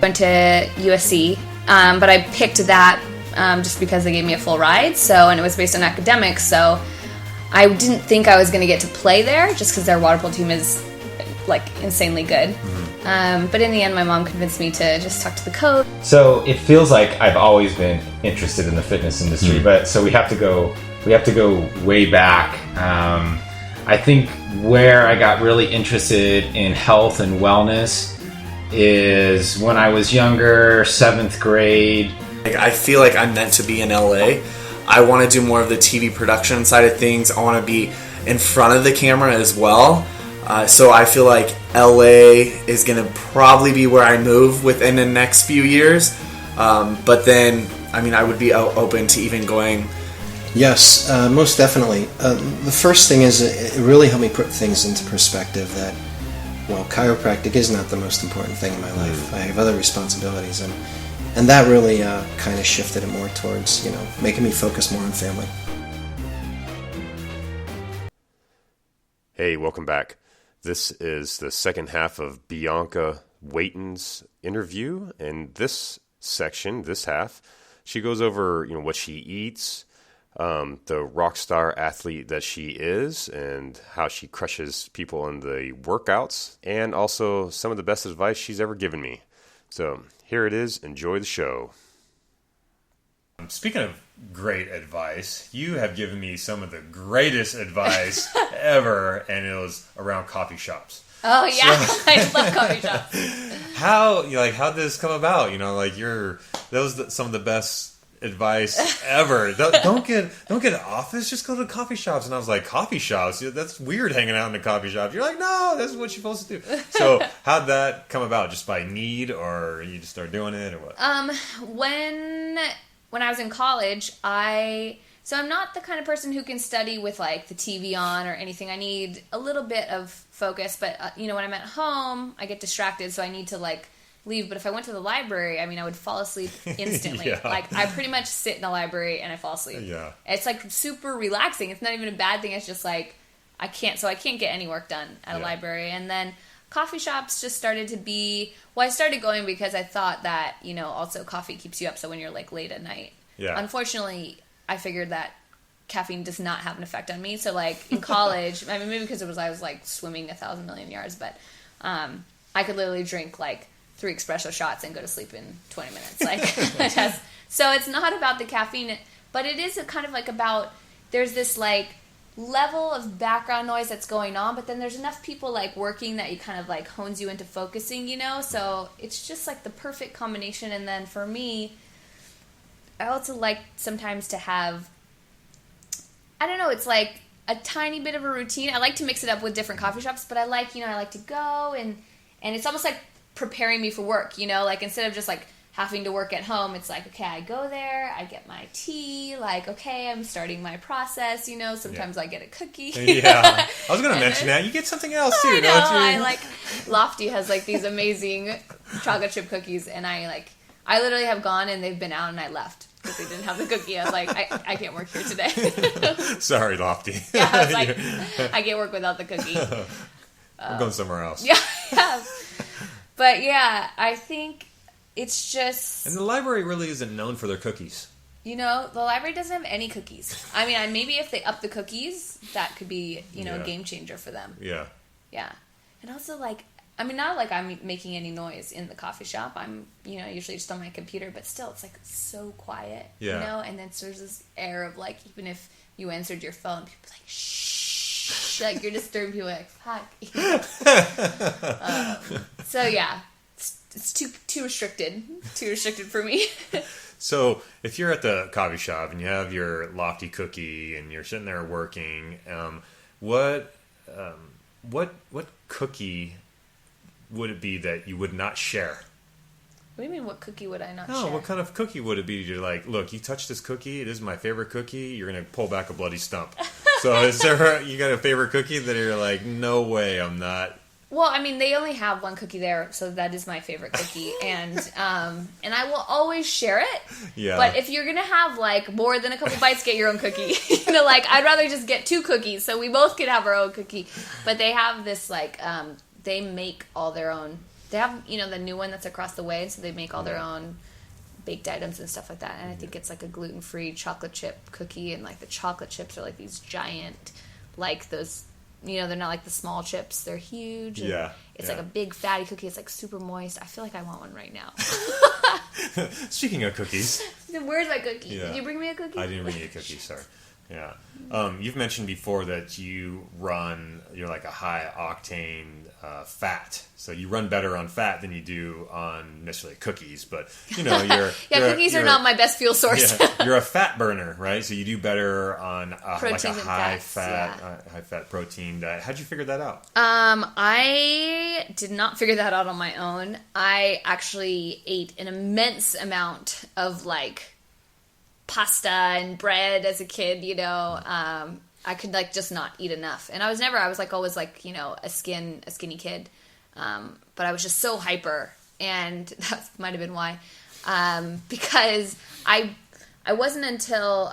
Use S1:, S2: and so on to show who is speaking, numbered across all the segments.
S1: Went to USC, but I picked that just because they gave me a full ride. And it was based on academics. So I didn't think I was going to get to play there, just because their water polo team is like insanely good. But in the end, my mom convinced me to just talk to the coach.
S2: So it feels like I've always been interested in the fitness industry, but so we have to go way back. I think where I got really interested in health and wellness is when I was younger, 7th grade.
S3: I feel like I'm meant to be in LA. I want to do more of the TV production side of things. I want to be in front of the camera as well. So I feel like LA is going to probably be where I move within the next few years. But then, I mean, I would be open to even going.
S4: Yes, most definitely. The first thing is it really helped me put things into perspective that, well, chiropractic is not the most important thing in my life. I have other responsibilities, and that really kind of shifted it more towards, making me focus more on family.
S5: Hey, welcome back. This is the second half of Bianca Waiton's interview. In this section, this half, she goes over, what she eats, the rock star athlete that she is, and how she crushes people in the workouts, and also some of the best advice she's ever given me. So here it is. Enjoy the show.
S6: Speaking of great advice, you have given me some of the greatest advice ever, and it was around coffee shops.
S1: Oh yeah, so, I love coffee shops.
S6: How did this come about? That was some of the best advice ever. Don't get an office, just go to coffee shops. And I was like, coffee shops? That's weird hanging out in a coffee shop. You're like, no, that's what you're supposed to do. So how'd that come about? Just by need, or you just start doing it, or what?
S1: When I was in college, I'm not the kind of person who can study with like the TV on or anything. I need a little bit of focus, but when I'm at home, I get distracted, so I need to like leave. But if I went to the library, I would fall asleep instantly.
S6: Yeah.
S1: Like I pretty much sit in the library and I fall asleep.
S6: Yeah.
S1: It's like super relaxing. It's not even a bad thing. It's just like I can't get any work done at a library. And then coffee shops just started to be, I started going because I thought that, also coffee keeps you up. So when you're like late at night, unfortunately, I figured that caffeine does not have an effect on me. So like in college, maybe because I was like swimming 1,000 million yards, but I could literally drink like 3 espresso shots and go to sleep in 20 minutes. Like, so it's not about the caffeine, but it is kind of like about, there's this like level of background noise that's going on, but then there's enough people like working that you kind of like hones you into focusing, so it's just like the perfect combination. And then for me, I also like sometimes to have, I don't know, it's like a tiny bit of a routine. I like to mix it up with different coffee shops, but I like to go and it's almost like preparing me for work, like instead of just like having to work at home, it's like, okay, I go there, I get my tea, like, okay, I'm starting my process, sometimes I get a cookie.
S6: Yeah. I was going to mention that. You get something else too, don't you?
S1: I like, Lofty has like these amazing chocolate chip cookies, and I literally have gone and they've been out and I left because they didn't have the cookie. I was like, I can't work here today.
S6: Sorry, Lofty.
S1: Yeah, I was like, I can't work without the cookie.
S6: We're going somewhere else.
S1: Yeah. But yeah, I think it's just...
S6: And the library really isn't known for their cookies.
S1: The library doesn't have any cookies. Maybe if they up the cookies, that could be, a game changer for them.
S6: Yeah.
S1: Yeah. And also, like, not like I'm making any noise in the coffee shop. I'm, usually just on my computer, but still, it's, like, so quiet, And then there's this air of, like, even if you answered your phone, people like, shh, like, you're disturbing people, like, fuck. So, yeah. It's too restricted for me.
S6: So if you're at the coffee shop and you have your Lofty cookie and you're sitting there working, what cookie would it be that you would not share?
S1: What do you mean, what cookie would I not
S6: No,
S1: share?
S6: what kind of cookie would it be? You're like, look, you touch this cookie, it is my favorite cookie, you're going to pull back a bloody stump. So you got a favorite cookie that you're like, no way, I'm not...
S1: Well, they only have one cookie there, so that is my favorite cookie, and I will always share it.
S6: Yeah.
S1: But if you're gonna have like more than a couple bites, get your own cookie. I'd rather just get 2 cookies so we both can have our own cookie. But they have this like they make all their own they have, the new one that's across the way, so they make all their own baked items and stuff like that. And I think it's like a gluten-free chocolate chip cookie, and like the chocolate chips are like these giant, like those, they're not like the small chips. They're huge. And it's like a big fatty cookie. It's like super moist. I feel like I want one right now.
S6: Speaking of cookies.
S1: Where's my cookie?
S6: Yeah.
S1: Did you bring me a cookie?
S6: I didn't bring you a cookie, sorry. Yeah. You've mentioned before that you're like a high octane fat. So you run better on fat than you do on necessarily cookies. But,
S1: cookies are not my best fuel source.
S6: Yeah, you're a fat burner, right? So you do better on like a high fat protein diet. How'd you figure that out?
S1: I did not figure that out on my own. I actually ate an immense amount of like pasta and bread as a kid, I could like just not eat enough. And I was always like, a skinny kid. But I was just so hyper, and that might have been why. Because I wasn't until,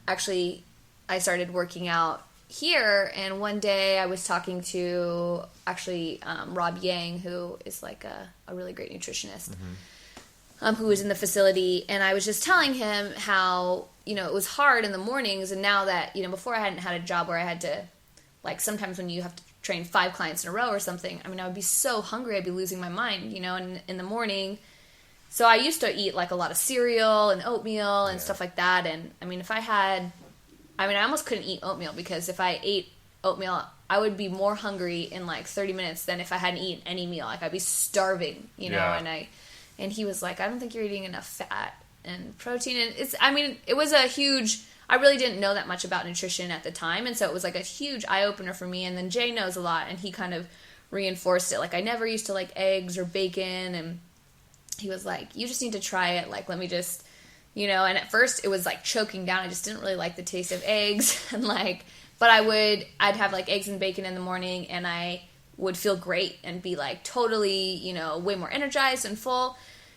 S1: actually I started working out here, and one day I was talking to actually, Rob Yang, who is like a really great nutritionist. Who was in the facility, and I was just telling him how, it was hard in the mornings, and now that, before I hadn't had a job where I had to, like, sometimes when you have to train 5 clients in a row or something, I would be so hungry, I'd be losing my mind, in the morning. So I used to eat, like, a lot of cereal and oatmeal and stuff like that, and, if I had, I almost couldn't eat oatmeal, because if I ate oatmeal, I would be more hungry in, like, 30 minutes than if I hadn't eaten any meal. Like, I'd be starving, and he was like, I don't think you're eating enough fat and protein. And it was a huge, I really didn't know that much about nutrition at the time. And so it was like a huge eye opener for me. And then Jay knows a lot, and he kind of reinforced it. Like, I never used to like eggs or bacon. And he was like, you just need to try it. Like, let me just, and at first it was like choking down. I just didn't really like the taste of eggs. And like, but I'd have like eggs and bacon in the morning, and I would feel great and be like totally, way more energized and full.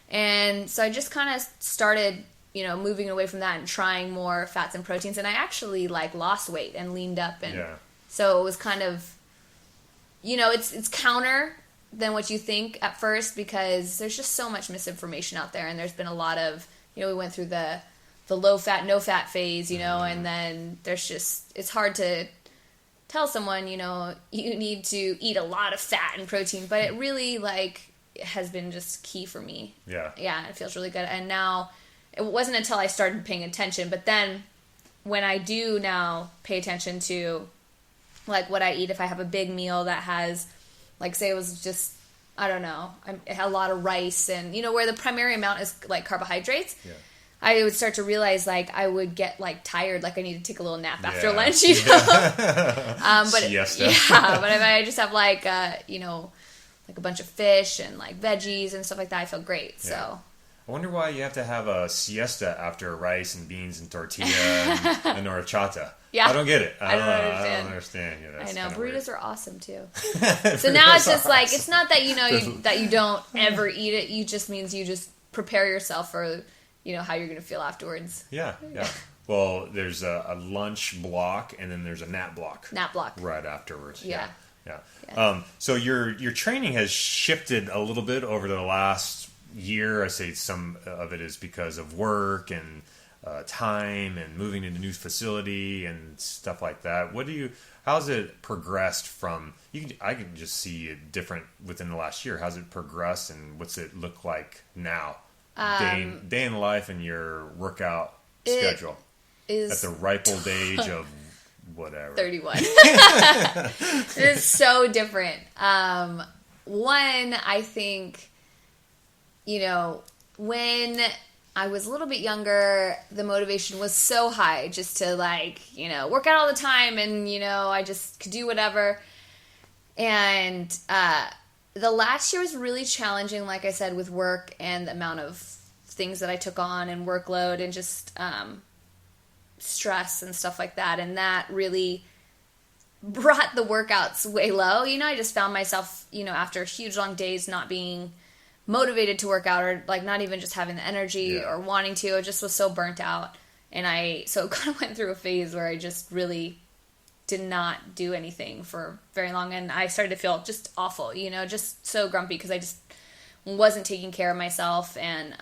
S1: And so I just kind of started, moving away from that and trying more fats and proteins. And I actually like lost weight and leaned up. And so it was kind of, it's counter than what you think at first, because there's just so much misinformation out there. And there's been a lot of, we went through the low fat, no fat phase, and then there's just, it's hard to tell someone, you need to eat a lot of fat and protein, but it really has been just key for me. Yeah, it feels really good. And now, it wasn't until I started paying attention, but then when I do now pay attention to like what I eat, if I have a big meal that has, like, say it was just, I don't know, a lot of rice, and where the primary amount is like carbohydrates, I would start to realize like I would get like tired, like I need to take a little nap after lunch, but
S6: Siesta.
S1: But if I just have like like a bunch of fish and like veggies and stuff like that, I feel great. So
S6: I wonder why you have to have a siesta after rice and beans and tortilla and horchata.
S1: Yeah.
S6: I don't get it.
S1: I don't understand.
S6: I don't understand.
S1: I know. Burritos are awesome too. So now it's just like, it's not that that you don't ever eat it. You just means you just prepare yourself for how you're going to feel afterwards.
S6: Yeah. Well, there's a lunch block, and then there's a nap block. Right afterwards. Yeah. So your training has shifted a little bit over the last year. I say some of it is because of work and time and moving into a new facility and stuff like that. How's it progressed from? I can just see it different within the last year. How's it progressed, and what's it look like now? Day in life and your workout schedule at the ripe old age of whatever
S1: 31. It is so different. One, I think, when I was a little bit younger, the motivation was so high just to work out all the time, and I just could do whatever. And the last year was really challenging, like I said, with work and the amount of things that I took on and workload and just stress and stuff like that. And that really brought the workouts way low. I just found myself, after huge long days not being motivated to work out, or not even just having the energy or wanting to. I just was so burnt out. And so it kind of went through a phase where I just really did not do anything for very long, and I started to feel just awful, just so grumpy because I just wasn't taking care of myself. And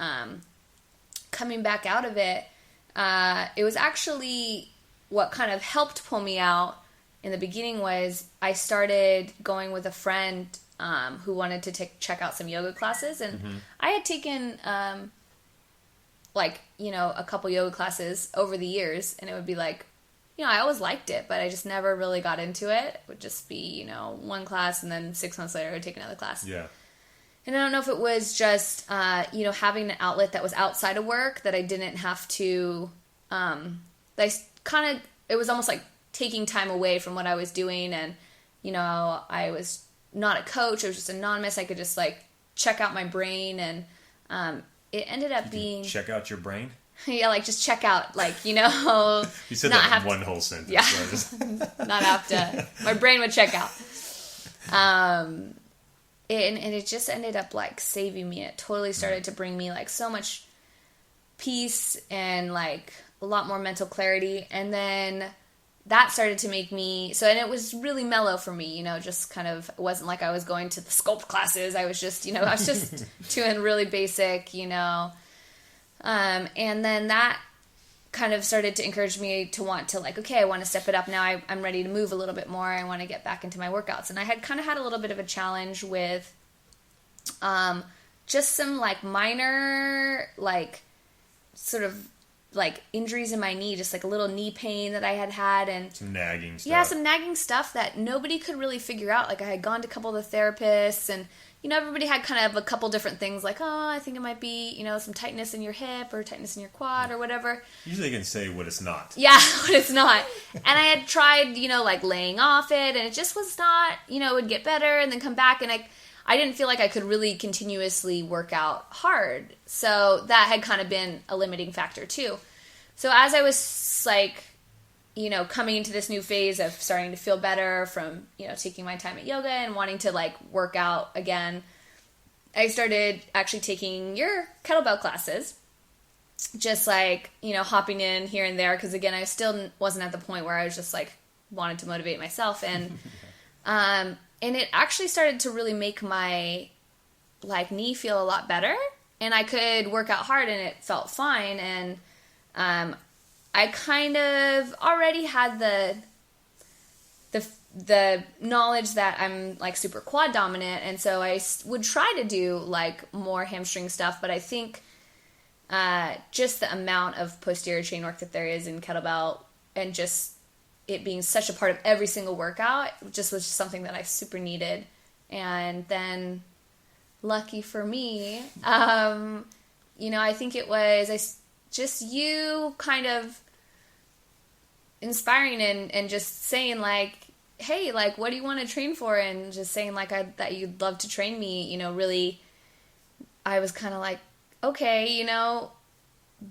S1: coming back out of it, it was actually what kind of helped pull me out in the beginning was I started going with a friend who wanted to check out some yoga classes, and I had taken a couple yoga classes over the years, and it would be like, I always liked it, but I just never really got into it. It would just be, one class, and then 6 months later I would take another class.
S6: Yeah.
S1: And I don't know if it was just, having an outlet that was outside of work that I didn't have to, it was almost like taking time away from what I was doing. And, I was not a coach. It was just anonymous. I could just check out my brain. And, it ended up being...
S6: Check out your brain?
S1: Yeah, just check out,
S6: You said that in one whole sentence.
S1: Yeah. Not have to... My brain would check out. And it just ended up, saving me. It totally started to bring me, so much peace and, a lot more mental clarity. And then that started to make me... and it was really mellow for me, just kind of... It wasn't like I was going to the sculpt classes. I was just, I was just doing really basic, and then that kind of started to encourage me to want to okay, I want to step it up now. I'm ready to move a little bit more. I want to get back into my workouts. And I had kind of had a little bit of a challenge with just some minor sort of injuries in my knee, just a little knee pain that I had and
S6: some nagging stuff.
S1: Yeah, some nagging stuff that nobody could really figure out. I had gone to a couple of the therapists, and everybody had kind of a couple different things I think it might be, some tightness in your hip or tightness in your quad or whatever.
S6: Usually they can say what it's not.
S1: Yeah, what it's not. And I had tried, laying off it, and it just was not, it would get better and then come back, and I didn't feel like I could really continuously work out hard. So that had kind of been a limiting factor too. So as I was coming into this new phase of starting to feel better from, taking my time at yoga and wanting to work out again, I started actually taking your kettlebell classes, just hopping in here and there. Cause again, I still wasn't at the point where I was just wanted to motivate myself. And, and it actually started to really make my knee feel a lot better, and I could work out hard and it felt fine. And, I kind of already had the knowledge that I'm super quad dominant, and so I would try to do more hamstring stuff, but I think just the amount of posterior chain work that there is in kettlebell, and just it being such a part of every single workout, just was something that I super needed. And then lucky for me, I think it was just you kind of inspiring and just saying hey, what do you want to train for? And just saying that you'd love to train me, really, I was kind of okay,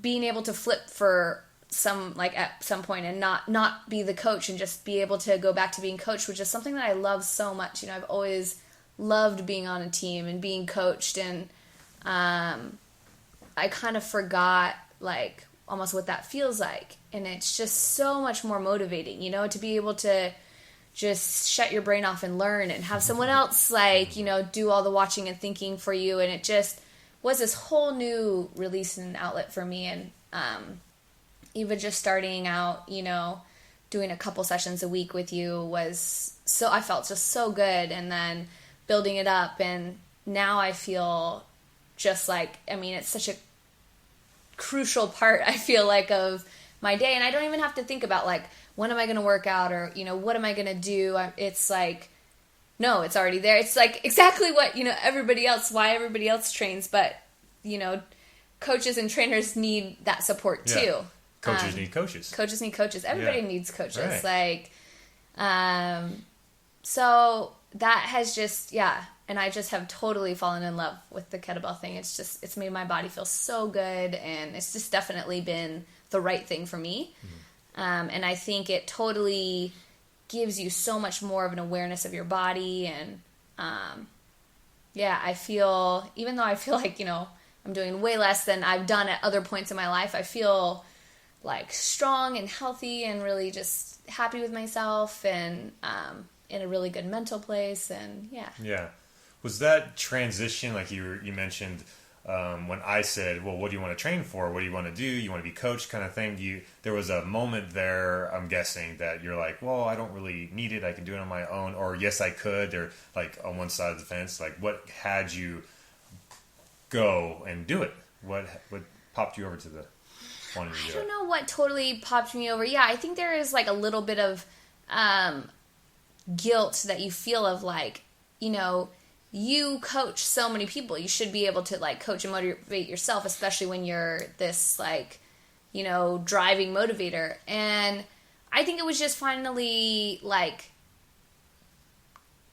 S1: being able to flip for some, at some point and not be the coach and just be able to go back to being coached, which is something that I love so much. I've always loved being on a team and being coached, and I kind of forgot almost what that feels like. And it's just so much more motivating, to be able to just shut your brain off and learn and have someone else do all the watching and thinking for you. And it just was this whole new release and outlet for me. And even just starting out, doing a couple sessions a week with you was I felt just so good. And then building it up, and now I feel just it's such a crucial part, I feel of my day, and I don't even have to think about when am I going to work out, or what am I going to do. It's no, it's already there. It's exactly what everybody else trains, but coaches and trainers need that support too.
S6: Yeah. Coaches need coaches.
S1: Coaches need coaches. Everybody needs coaches.
S6: Right.
S1: So that has just, and I just have totally fallen in love with the kettlebell thing. It's made my body feel so good, and it's just definitely been the right thing for me. Mm-hmm. And I think it totally gives you so much more of an awareness of your body. And, I feel, even though I feel I'm doing way less than I've done at other points in my life, I feel like strong and healthy and really just happy with myself and in a really good mental place. And
S6: Yeah. Was that transition, like you mentioned, when I said, well, what do you want to train for? What do you want to do? You want to be coached kind of thing? There was a moment there, I'm guessing, that you're like, well, I don't really need it. I can do it on my own. Or yes, I could. They're like on one side of the fence. Like, what had you go and do it? What popped you over to the wanting to do it?
S1: I don't know what totally popped me over. Yeah, I think there is like a little bit of guilt that you feel of like, you know, you coach so many people. You should be able to like coach and motivate yourself, especially when you're this like, you know, driving motivator. And I think it was just finally like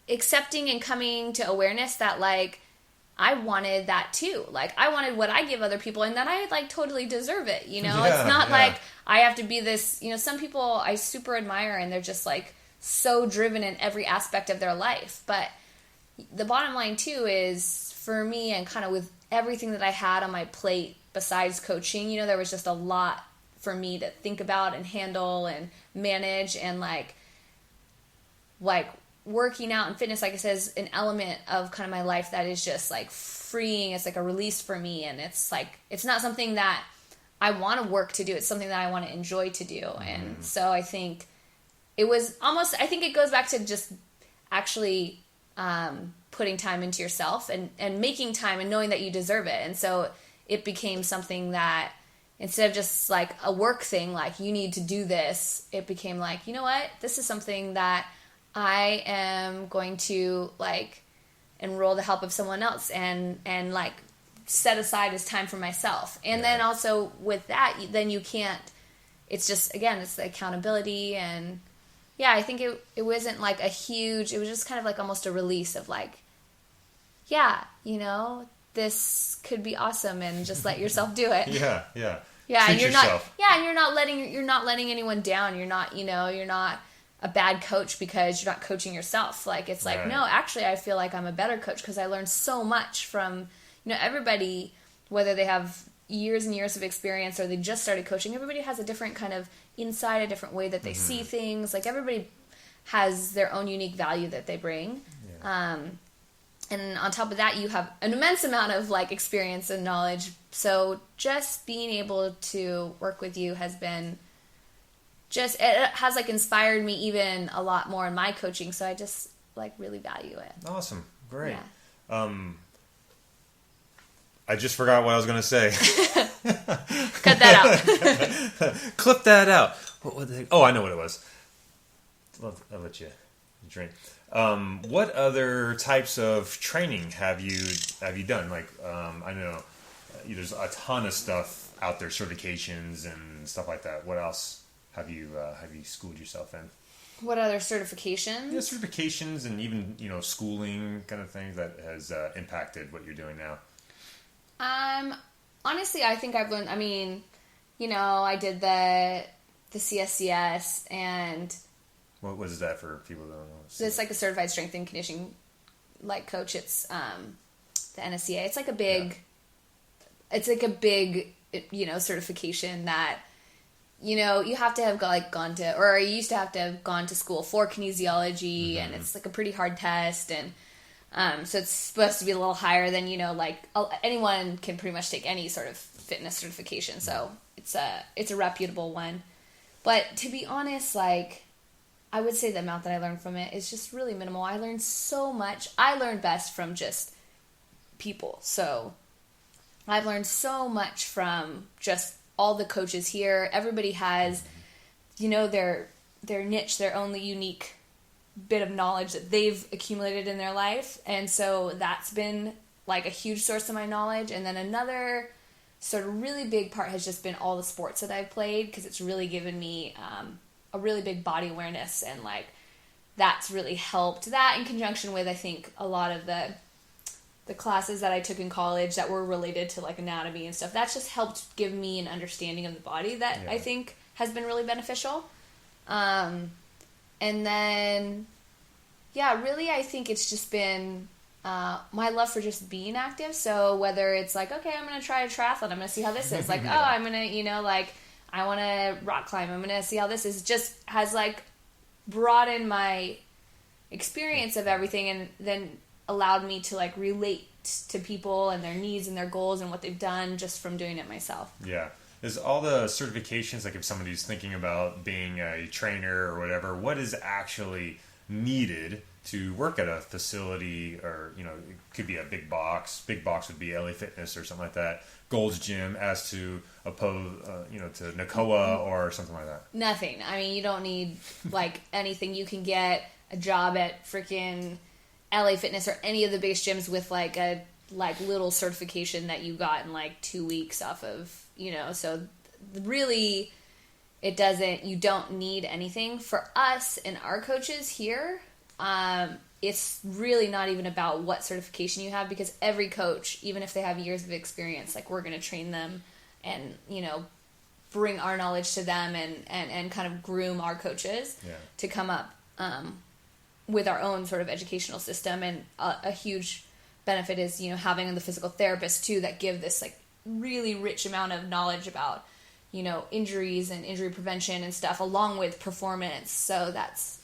S1: accepting and coming to awareness that like I wanted that too. Like I wanted what I give other people and that I like totally deserve it. You know, it's not like I have to be this, you know, some people I super admire and they're just like so driven in every aspect of their life. But the bottom line too is for me and kind of with everything that I had on my plate besides coaching, you know, there was just a lot for me to think about and handle and manage, and like working out and fitness, like I said, is an element of kind of my life that is just like freeing. It's like a release for me. And it's like, it's not something that I want to work to do. It's something that I want to enjoy to do. And so I think it was almost, I think it goes back to just actually putting time into yourself and making time and knowing that you deserve it. And so it became something that instead of just like a work thing, like you need to do this, it became like, you know what, this is something that I am going to like enroll the help of someone else and like set aside as time for myself. And then also with that, then you can't, it's just, again, it's the accountability. And yeah, I think it wasn't like a huge, it was just kind of like almost a release of like, yeah, you know, this could be awesome, and just let yourself do it.
S6: Yeah.
S1: Yeah,
S6: Treat
S1: and you're
S6: yourself.
S1: not. Yeah, and you're not letting anyone down. You're not. You know, you're not a bad coach because you're not coaching yourself. Like it's like, no, actually, I feel like I'm a better coach because I learned so much from, you know, everybody, whether they have years and years of experience or they just started coaching. Everybody has a different kind of insight, a different way that they see things. Like everybody has their own unique value that they bring. Yeah. And on top of that, you have an immense amount of like experience and knowledge. So just being able to work with you has been it has like inspired me even a lot more in my coaching. So I just like really value it.
S6: Awesome. Great.
S1: Yeah.
S6: I just forgot what I was going to say.
S1: Cut that out.
S6: Clip that out. Oh, I know what it was. I'll let you drink. What other types of training have you done? Like, I know there's a ton of stuff out there, certifications and stuff like that. What else have you schooled yourself in?
S1: What other certifications?
S6: Yeah, certifications and even, you know, schooling kind of things that has impacted what you're doing now.
S1: Honestly, I think I've learned, I mean, you know, I did the CSCS, and
S6: what was that for people that don't know?
S1: It's like a certified strength and conditioning like coach. It's the NSCA. It's like a big you know, certification that, you know, you have to have gone to, or you used to have to have gone to school for kinesiology, and it's like a pretty hard test, and so it's supposed to be a little higher than, you know, like anyone can pretty much take any sort of fitness certification. So it's a reputable one. But to be honest, like, I would say the amount that I learned from it is just really minimal. I learned so much. I learned best from just people. So I've learned so much from just all the coaches here. Everybody has, you know, their niche, their only unique bit of knowledge that they've accumulated in their life. And so that's been like a huge source of my knowledge. And then another sort of really big part has just been all the sports that I've played, because it's really given me a really big body awareness, and like that's really helped. That in conjunction with, I think, a lot of the classes that I took in college that were related to like anatomy and stuff, that's just helped give me an understanding of the body that I think has been really beneficial. And then, yeah, really, I think it's just been my love for just being active. So whether it's like, okay, I'm going to try a triathlon, I'm going to see how this is. Like, oh, I'm going to, you know, like, I want to rock climb. I'm going to see how this is. Just has like broadened my experience of everything, and then allowed me to like relate to people and their needs and their goals and what they've done just from doing it myself.
S6: Yeah. Is all the certifications, like if somebody's thinking about being a trainer or whatever, what is actually needed to work at a facility, or, you know, it could be a big box. Big box would be LA Fitness or something like that. Gold's Gym as to oppose, to Nakoa or something like that.
S1: Nothing. I mean, you don't need like anything. You can get a job at freaking LA Fitness or any of the base gyms with like a little certification that you got in like 2 weeks off of, so really you don't need anything. For us and our coaches here, it's really not even about what certification you have, because every coach, even if they have years of experience, like we're going to train them and, bring our knowledge to them and kind of groom our coaches to come up with our own sort of educational system. And a huge benefit is, having the physical therapists too, that give this like really rich amount of knowledge about, injuries and injury prevention and stuff, along with performance. So that's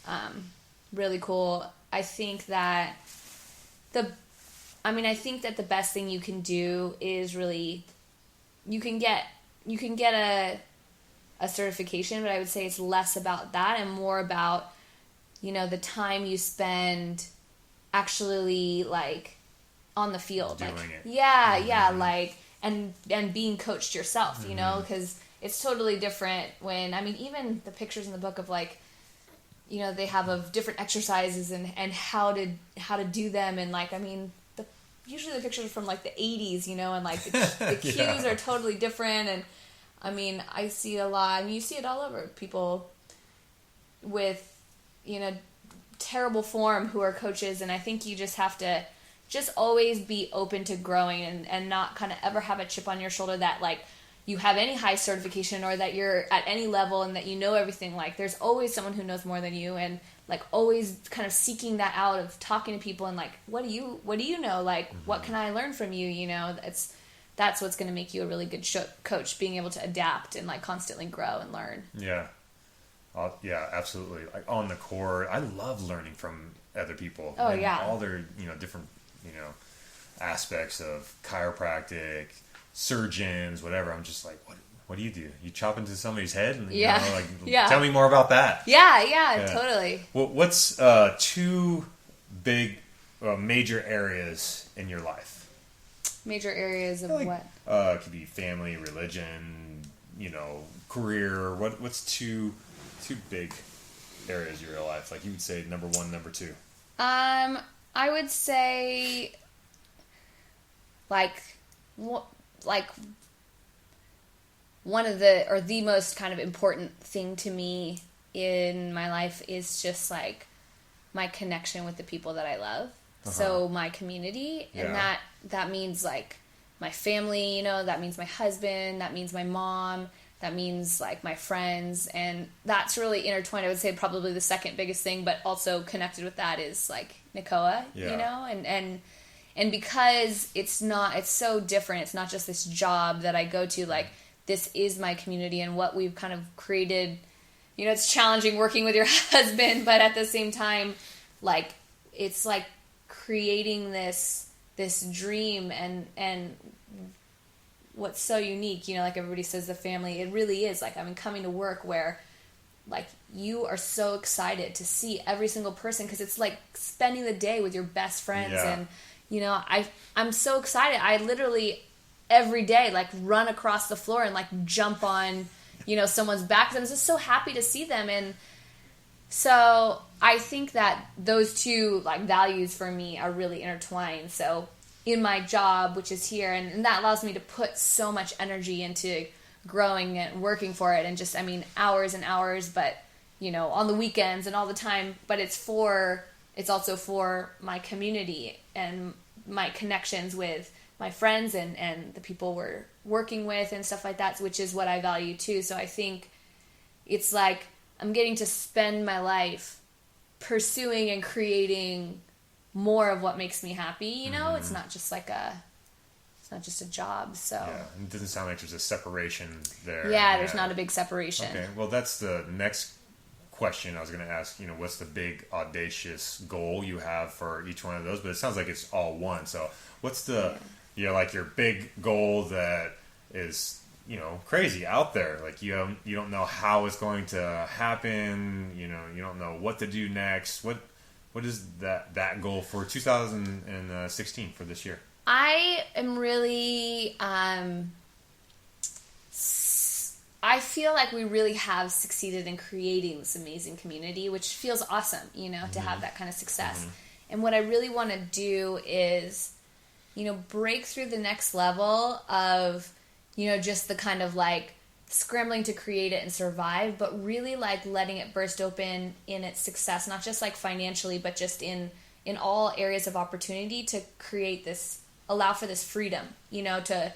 S1: really cool. I think that the best thing you can do is really, you can get a certification, but I would say it's less about that and more about, the time you spend actually like on the field,
S6: doing
S1: like,
S6: it.
S1: Yeah,
S6: Mm-hmm.
S1: yeah, like and being coached yourself, because it's totally different when, even the pictures in the book of like, they have of different exercises and how to do them, and like, usually the pictures are from like the 80s, and like the cues are totally different, and I see it a lot. You see it all over. People with, terrible form who are coaches, and I think you just have to just always be open to growing and not kind of ever have a chip on your shoulder that like you have any high certification or that you're at any level and that you know everything. Like there's always someone who knows more than you, and like always kind of seeking that out of talking to people and like, what do you know? Like, what can I learn from you? That's what's going to make you a really good coach, being able to adapt and like constantly grow and learn.
S6: Yeah. Yeah, absolutely. Like on the court, I love learning from other people.
S1: Oh,
S6: and
S1: yeah.
S6: all their, different, aspects of chiropractic, surgeons, whatever. I'm just like, what do? You chop into somebody's head? And, tell me more about that.
S1: Yeah, totally.
S6: Well, what's two big, major areas in your life?
S1: Major areas of what?
S6: It could be family, religion, career. What's two big areas of your life? Like you would say number one, number two.
S1: I would say like one of the most kind of important thing to me in my life is just like my connection with the people that I love. So my community, and that means like my family, that means my husband, that means my mom, that means like my friends, and that's really intertwined. I would say probably the second biggest thing, but also connected with that is like Nakoa, and because it's so different. It's not just this job that I go to, like this is my community and what we've kind of created. It's challenging working with your husband, but at the same time, like it's like creating this dream and what's so unique, like everybody says the family, it really is like, coming to work where like you are so excited to see every single person, because it's like spending the day with your best friends. And I'm so excited. I literally every day like run across the floor and like jump on someone's back, because I'm just so happy to see them. And so I think that those two like values for me are really intertwined. So in my job, which is here, and that allows me to put so much energy into growing and working for it, and just hours and hours, but on the weekends and all the time, but it's also for my community and my connections with my friends and the people we're working with and stuff like that, which is what I value too. So I think it's like I'm getting to spend my life pursuing and creating more of what makes me happy. It's not just like not just a job. So
S6: it doesn't sound like there's a separation there.
S1: Yeah, there's not a big separation.
S6: Okay, well, that's the next question I was going to ask. What's the big audacious goal you have for each one of those? But it sounds like it's all one. So what's the like your big goal that is crazy out there? Like you don't know how it's going to happen. You don't know what to do next. What is that goal for 2016 for this year?
S1: I am really, I feel like we really have succeeded in creating this amazing community, which feels awesome, to have that kind of success. Mm-hmm. And what I really want to do is, break through the next level of, just the kind of like scrambling to create it and survive, but really like letting it burst open in its success, not just like financially, but just in all areas of opportunity to create this, allow for this freedom, to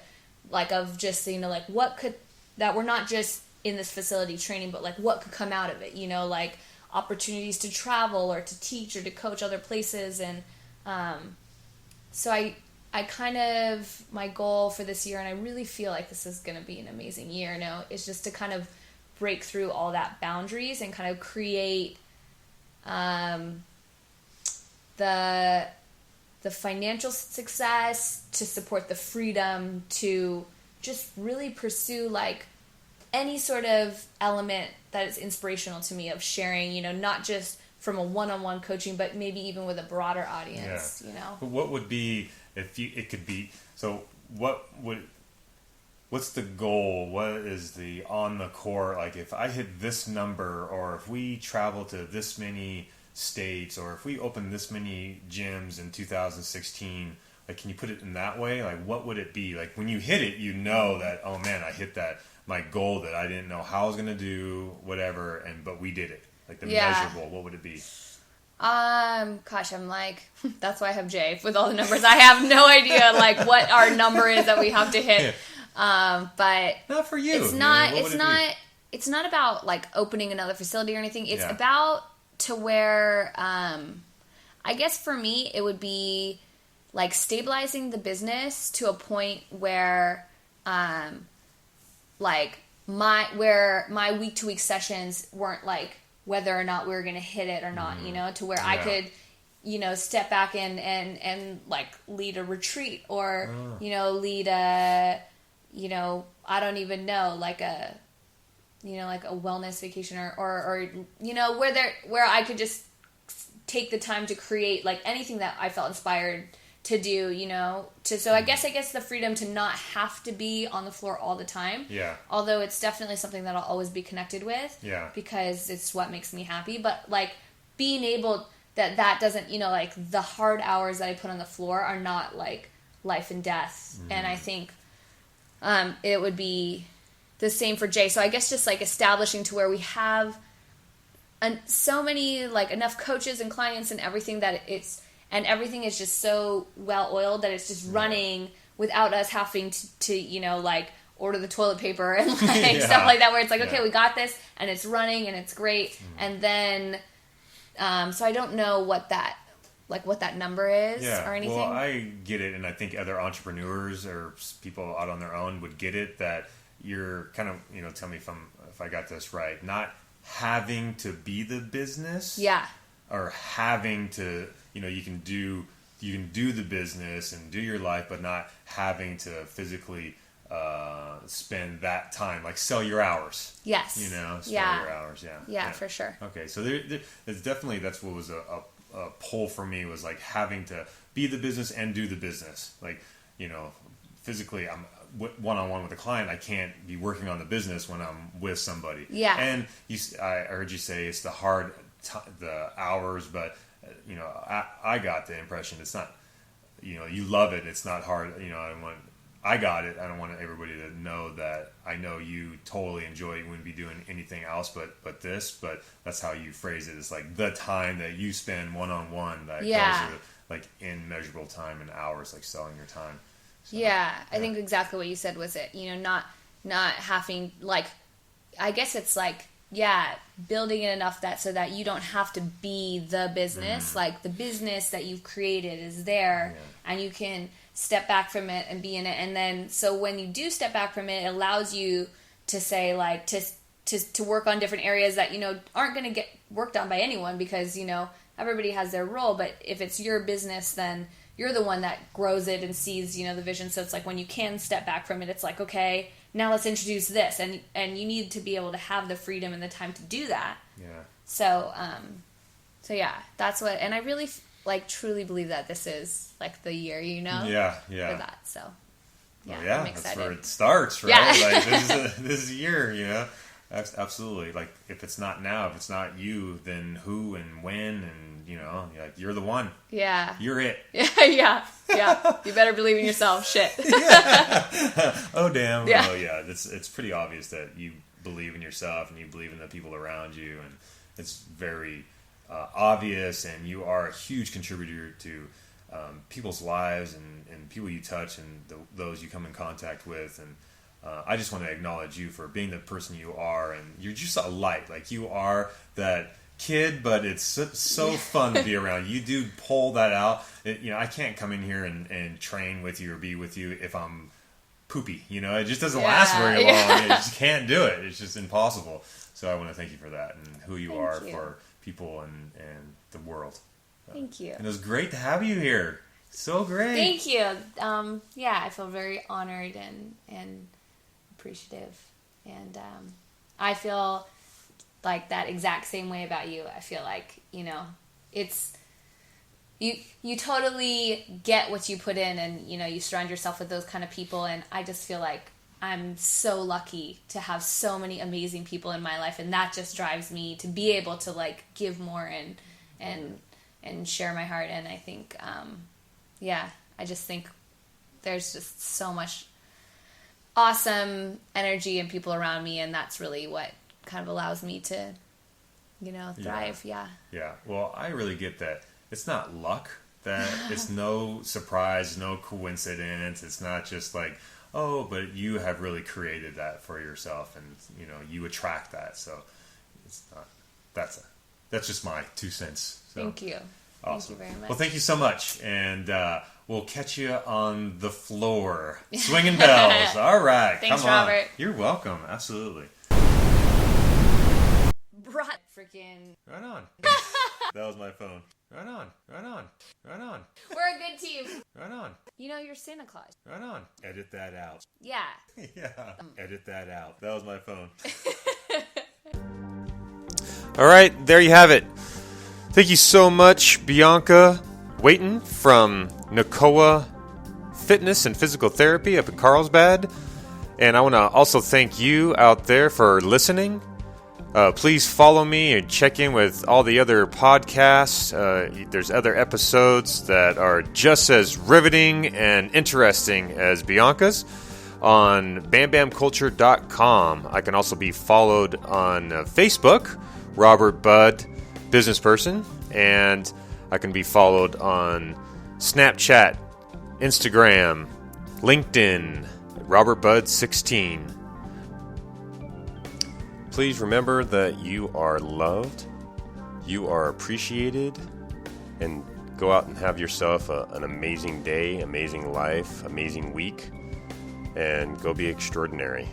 S1: like, of just, like what could, that we're not just in this facility training, but like what could come out of it, like opportunities to travel or to teach or to coach other places. And so I kind of, my goal for this year, and I really feel like this is going to be an amazing year, is just to kind of break through all that boundaries and kind of create the financial success to support the freedom to just really pursue like any sort of element that is inspirational to me of sharing, not just from a one-on-one coaching, but maybe even with a broader audience,
S6: But what would be, it could be, so what's the goal? What is the on the court? Like if I hit this number, or if we travel to this many states, or if we open this many gyms in 2016, like, can you put it in that way? Like, what would it be? Like, when you hit it, that, oh man, I hit that, my goal that I didn't know how I was going to do, whatever, but we did it. Like, the measurable, what would it be?
S1: Gosh, I'm like, that's why I have Jay with all the numbers. I have no idea, like, what our number is that we have to hit. But
S6: not for you.
S1: It's not about, like, opening another facility or anything. It's about to where, I guess for me, it would be like stabilizing the business to a point where, like my week-to-week sessions weren't like whether or not we were going to hit it or not, to where I could, step back and like lead a retreat or, lead a, I don't even know, like a, like a wellness vacation or where I could just take the time to create like anything that I felt inspired to do, so I guess the freedom to not have to be on the floor all the time. Yeah. Although it's definitely something that I'll always be connected with. Yeah. Because it's what makes me happy. But like being able that doesn't, like the hard hours that I put on the floor are not like life and death. Mm-hmm. And I think it would be the same for Jay. So I guess just like establishing to where we have so many, like enough coaches and clients and everything that and everything is just so well oiled that it's just running without us having to like order the toilet paper and like stuff like that, where it's like, okay, we got this and it's running and it's great. Mm. And then, so I don't know what that number is or anything.
S6: Well, I get it. And I think other entrepreneurs or people out on their own would get it, that you're kind of, tell me if I got this right, not having to be the business. Yeah. Or having to, you can do the business and do your life, but not having to physically spend that time, like sell your hours. Yes. Sell your hours. Yeah, for sure. Okay, so there's definitely, that's what was a pull for me, was like having to be the business and do the business. Like, physically, I'm one-on-one with a client, I can't be working on the business when I'm with somebody. Yeah. And I heard you say it's the hard the hours, but I got the impression it's not, you love it, it's not hard. I got it. I don't want everybody to know that I know you totally enjoy it. You wouldn't be doing anything else but this, but that's how you phrase it. It's like the time that you spend one-on-one that goes to like immeasurable time and hours, like selling your time. So,
S1: I think exactly what you said was it. Not having, like, I guess it's like, building it enough so that you don't have to be the business. Like the business that you've created is there, and you can step back from it and be in it. And then, so when you do step back from it, it allows you to say, like, to work on different areas that, you know, aren't going to get worked on by anyone, because, you know, everybody has their role. But if it's your business, then you're the one that grows it and sees, you know, the vision. So it's like, when you can step back from it, it's like, okay, now let's introduce this. And you need to be able to have the freedom and the time to do that.
S6: Yeah.
S1: So yeah, that's what, and I really, like, truly believe that this is, like, the year, you know?
S6: Yeah.
S1: For that, so. Yeah,
S6: Well,
S1: I'm excited.
S6: That's where it starts, right?
S1: Yeah.
S6: Like, this is a year, you know? Absolutely. Like, if it's not now, if it's not you, then who and when, and, you know, like, you're the one.
S1: Yeah.
S6: You're it.
S1: Yeah. You better believe in yourself. Shit.
S6: Oh, damn.
S1: Yeah.
S6: Oh, yeah. It's pretty obvious that you believe in yourself and you believe in the people around you, and it's very obvious, and you are a huge contributor to people's lives and people you touch and those you come in contact with. And I just want to acknowledge you for being the person you are, and you're just a light. Like, you are that kid, but it's so fun to be around. You do pull that out. You know, I can't come in here and train with you or be with you if I'm poopy. You know, it just doesn't last very long. You just can't do it. It's just impossible. So I want to thank you for that and who you are for people and the world.
S1: Thank you.
S6: And it was great to have you here. So great.
S1: Thank you. Yeah, I feel very honored and appreciative. And I feel like that exact same way about you. I feel like, you know, it's you totally get what you put in, and, you know, you surround yourself with those kind of people. And I just feel like I'm so lucky to have so many amazing people in my life, and that just drives me to be able to, like, give more and share my heart. And I think I just think there's just so much awesome energy and people around me, and that's really what kind of allows me to, you know, thrive. Yeah.
S6: Well, I really get that. It's not luck. That it's no surprise, no coincidence. It's not just like, oh, but you have really created that for yourself, and, you know, you attract that. So it's not. That's just my 2 cents. So,
S1: thank you.
S6: Awesome.
S1: Thank you very much.
S6: Well, thank you so much, and we'll catch you on the floor, swinging bells. All right,
S1: Thanks,
S6: come on.
S1: Robert.
S6: You're welcome. Absolutely.
S1: Brought freaking.
S6: Right on. That was my phone. Right on.
S1: We're a good team.
S6: Right on.
S1: You know, you're Santa Claus.
S6: Right on. Edit that out.
S1: Yeah.
S6: Yeah. Edit that out. That was my phone.
S5: All right, there you have it. Thank you so much, Bianca Waiton from Nakoa Fitness and Physical Therapy up in Carlsbad. And I want to also thank you out there for listening. Please follow me and check in with all the other podcasts. There's other episodes that are just as riveting and interesting as Bianca's on BamBamCulture.com. I can also be followed on Facebook, Robert Budd, business person, and I can be followed on Snapchat, Instagram, LinkedIn, Robert Budd 16. Please remember that you are loved, you are appreciated, and go out and have yourself an amazing day, amazing life, amazing week, and go be extraordinary.